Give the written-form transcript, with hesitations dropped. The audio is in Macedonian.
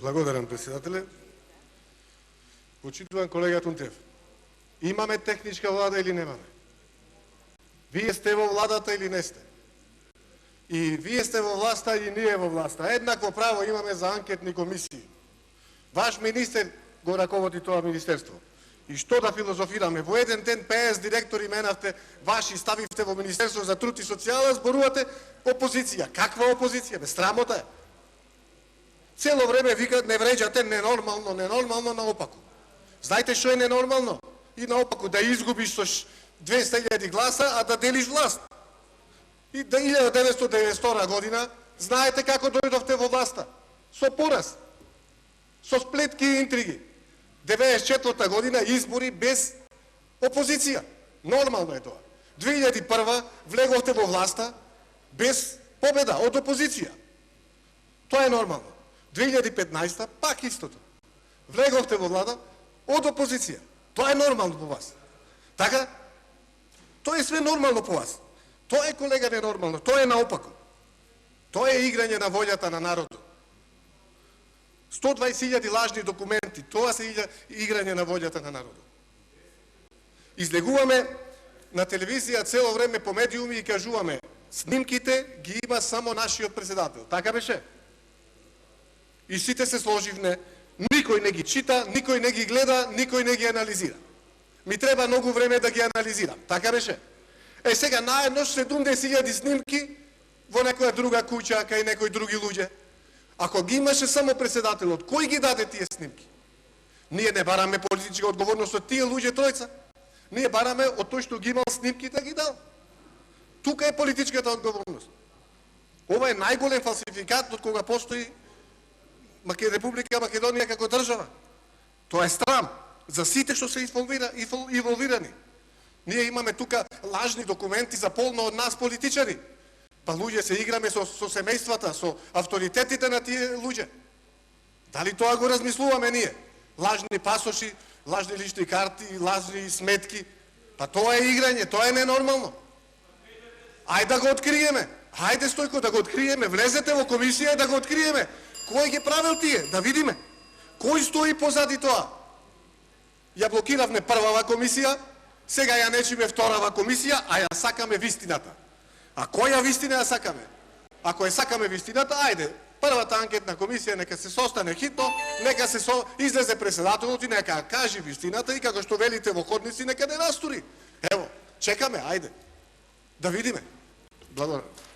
Благодарам, председателе. Почитуван колега Тунтев, имаме техничка влада или немаме? Вие сте во владата или не сте? И вие сте во власта и ние во власта. Еднакво право имаме за анкетни комисии. Ваш министер го раководи тоа министерство. И што да филозофираме? Во еден ден 50 директори менавте, ваши ставивте во Министерство за труд и социјала, зборувате опозиција. Каква опозиција? Бе, срамота е. Цело време викат, не вреđате, ненормално, ненормално, наопаку. Знаете што е ненормално? И наопаку, да изгубиш со 200.000 гласа, а да делиш власт. И да 1992 година, знаете како дојдовте во власта? Со пораз. Со сплетки и интриги. 1994 година избори без опозиција. Нормално е тоа. 2001 влеговте во власта без победа од опозиција. Тоа е нормално. 2015 пак истото. Влеговте во влада од опозиција. Тоа е нормално по вас. Така, тоа е све нормално по вас. Тоа е, колега, ненормално. Тоа е наопаку. Тоа е играње на волјата на народот. 120.000 лажни документи, тоа се играње на волјата на народот. Излегуваме на телевизија цело време по медиуми и кажуваме, снимките ги има само нашиот председател. Така беше? И сите се сложивне, никој не ги чита, никој не ги гледа, никој не ги анализира. Ми треба многу време да ги анализирам. Така беше? Е, сега наеднош 70.000 снимки во некоја друга куќа, кај некои други луѓе. Ако ги имаше само председателот, кој ги даде тие снимки? Ние не бараме политичка одговорност од тие луѓе тројца. Ние бараме од тој што ги имал снимки да ги дал. Тука е политичката одговорност. Ова е најголем фалсификат од кога постои Република Македонија како држава. Тоа е срам за сите што се инволвирани. Ние имаме тука лажни документи заполно од нас политичари. Па луѓе се играме со семејствата, со авторитетите на тие луѓе. Дали тоа го размислуваме ние? Лажни пасоши, лажни лични карти, лажни сметки. Па тоа е играње, тоа е ненормално. Ајде да го откриеме. Ајде, Стојко, да го откриеме. Влезете во комисија да го откриеме. Кој ги правил тие? Да видиме. Кој стои позади тоа? Ја блокиравме првава комисија, сега ја нечиме вторава комисија, а ја сакаме вистината. А која вистина ја сакаме? Ако ја сакаме вистината, ајде, првата анкетна комисија нека се состане хитно, нека се излезе председателот и нека кажи вистината и како што велите во ходници, нека не настури. Ево, чекаме, ајде. Да видиме. Благодарам.